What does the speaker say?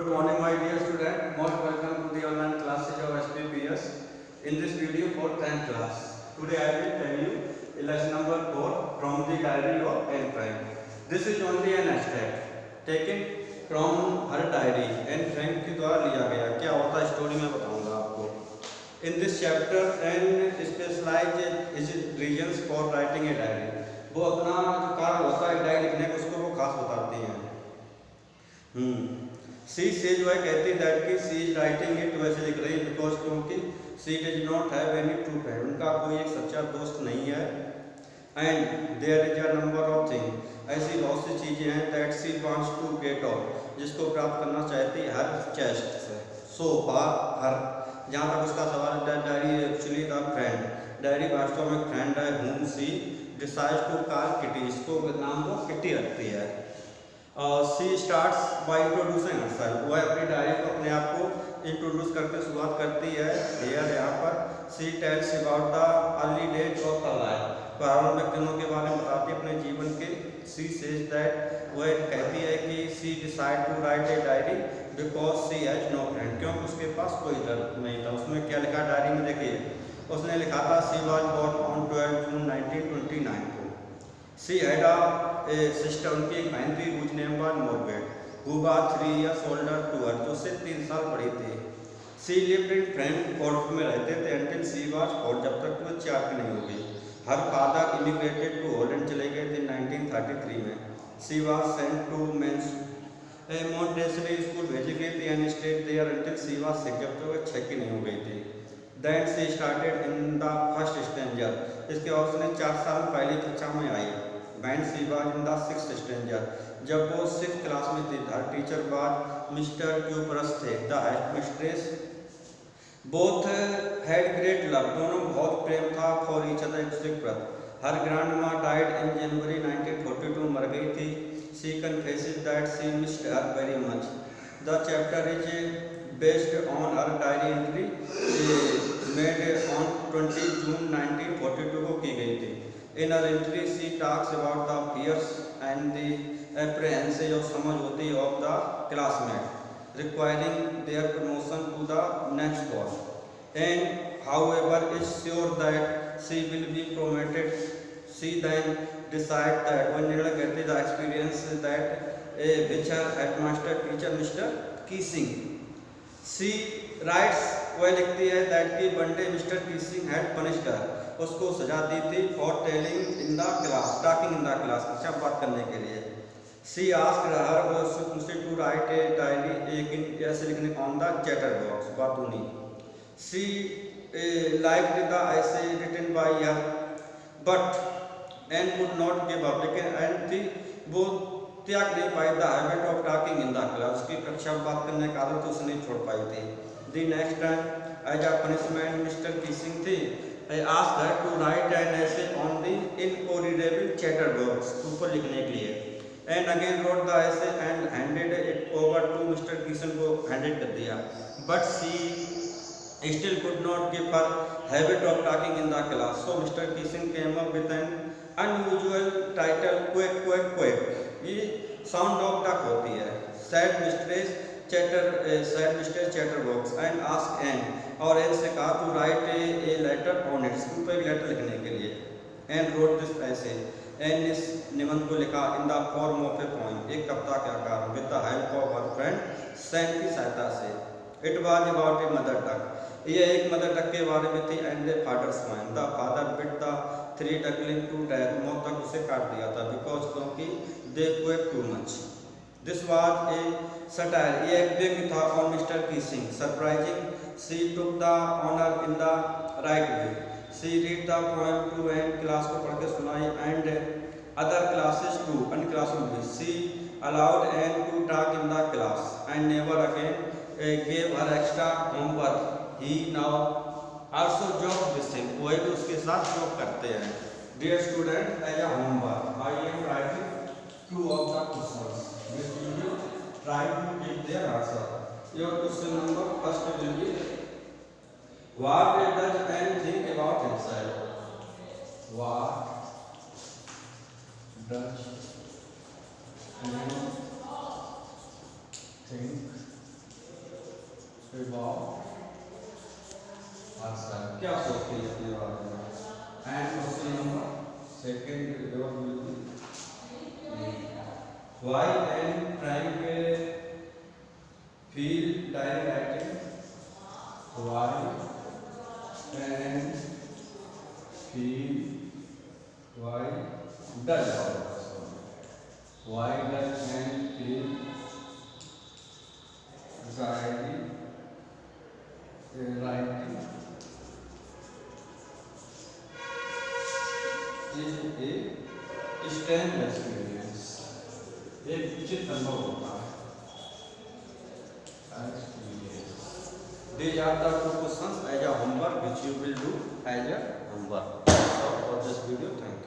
morning, my dear student. Most welcome to the online classes of SPPS. In this video for 10th class, today I will tell you lesson number 4 from the diary of Anne Frank. This is only an extract taken from her diary. Anne Frank के द्वारा लिया गया. क्या होता है story में बताऊंगा आपको. In this chapter, Anne specializes his reasons for writing a diary. वो अपना जो कारण होता है डायरी लिखने का उसको वो खास बताती हैं. सी सेज वह कहती दैट कि सी इज राइटिंग इट वैसे लिख रही बिकॉज क्योंकि she does not have any true friend. उनका कोई एक सच्चा दोस्त नहीं है. And there is a number of thing ऐसी बहुत सी चीज़ें हैं that she wants to get of जिसको प्राप्त करना चाहती है हर चेस्ट से. सो हर जहाँ तक उसका सवाल है diary actually the friend. Diary वास्तव में फ्रेंड है whom she decides to call Kitty. इसको नाम वो किटी रखती है. She starts by introducing herself. वह अपनी डायरी को अपने आप को इंट्रोड्यूस करके शुरुआत करती है. हियर यहाँ पर she tells about the early days of the life. प्रारंभिक दिनों के बारे में बताती है अपने जीवन के. सी सेज दैट वह कहती है कि she decide to write a diary because she has no friend. क्योंकि उसके पास कोई दर्द नहीं था. उसमें क्या लिखा डायरी में देखिए. उसने लिखा था she was born on 12 June 1929 को. She had a sister. उनकी एक बहन थी whose name was Margot who was 3 years older to her. जो उससे 3 साल बड़ी थी. सी लिव्ड इन फ्रैंकफर्ट में रहते थे एंटिल सी वाज 4 जब तक वो 4 की नहीं हो गई. Her father immigrated to Holland चले गए थे 1933 में. सी वाज सेंट टू मेंस मॉन्टेसरी स्कूल भेजी गई थी and stayed there until she was 6 जब तक वो 6 की नहीं हो गई थी. Then she started in the first standard. इसके बाद उसने 4 साल पहली कक्षा में आई. When she was in the 6th standard. जब वो 6th क्लास में थी. Her teacher was mister Kuperus थे. The head mistress both had great love. दोनों बहुत प्रेम था फॉर ईच अदर एक दूसरे के प्रति. हर ग्रैंड माँ डाइड इन जनवरी 1942 मर गई थी. She confesses that she missed her very much. The chapter is based on her diary entry made on 20 June 1942 को की गई थी. In her entry, she talks about the fears and the apprehensions of समझौती of the classmates, requiring their promotion to the next course, and however is sure that she will be promoted. She then decide that when निर्णय करती the experience that which her headmaster teacher Mr. Keesing. She writes वह लिखती है that कि one day Mr. Keesing had punished her. उसको सजा दी थी for telling in the class. Talking in the class अच्छा बात करने के लिए. सी आस्क्ड हर उससे टू राइट ए डायरी एक ऐसे लिखने ऑन द चैटर बॉक्स बातूनी. She liked the essay written by her but and could not give up. लेकिन एंड थी वो त्याग नहीं पाई the habit of talking in the class. उसकी कक्षा में बात करने का आदत उसने नहीं छोड़ पाई थी. The next time as a punishment mister Keesing she I asked her to write an essay on the incorrigible chatterbox. ऊपर लिखने के लिए. And again wrote the essay and handed it over to Mr. Keesing को handed कर दिया. But she still could not give her habit of talking in the class. So Mr. Keesing came up with an unusual title quack quack quack. ये sound of duck होती है. Said Mr. Chatterbox and asked Anne. और Anne से कहा to write a letter on it. इसके ऊपर एक letter लिखने के लिए. And wrote this essay. Anne इस निबंध को लिखा in the form of a poem. एक कविता के आकार में with the help of her friend Sam की सहायता से. It was about a mother duck. ये एक मदर डक के बारे में थी and a father swine. The father bit the 3 duckling to death. मौत तक उसे काट दिया था बिकॉज क्योंकि they quack too much. This was a satire. ये एक व्यंग्य था on mister Keesing. Surprising she took the honor in the right way. She read the poem to and class को पढ़ के सुनाई and other classes too. अन्य क्लासों में she allowed Anne to talk in the class and never again gave her extra homework. He now also joked with him. वही भी उसके साथ जोक करते हैं. Dear student, as a homework, I am writing 2 of the questions which you will try to give their answer. Your question number first will be what does Anne think about himself? What does Anne think about ourselves. क्या सोचते हैं अपने बारे में? And question number second will be why and trying to feel diary writing. Why and feel why does why does and feel diary writing is a strange experience. एक विचित्र अनुभव होता है. Experience. These are the two questions as a homework which you will do as a homework. So for this video, thank you.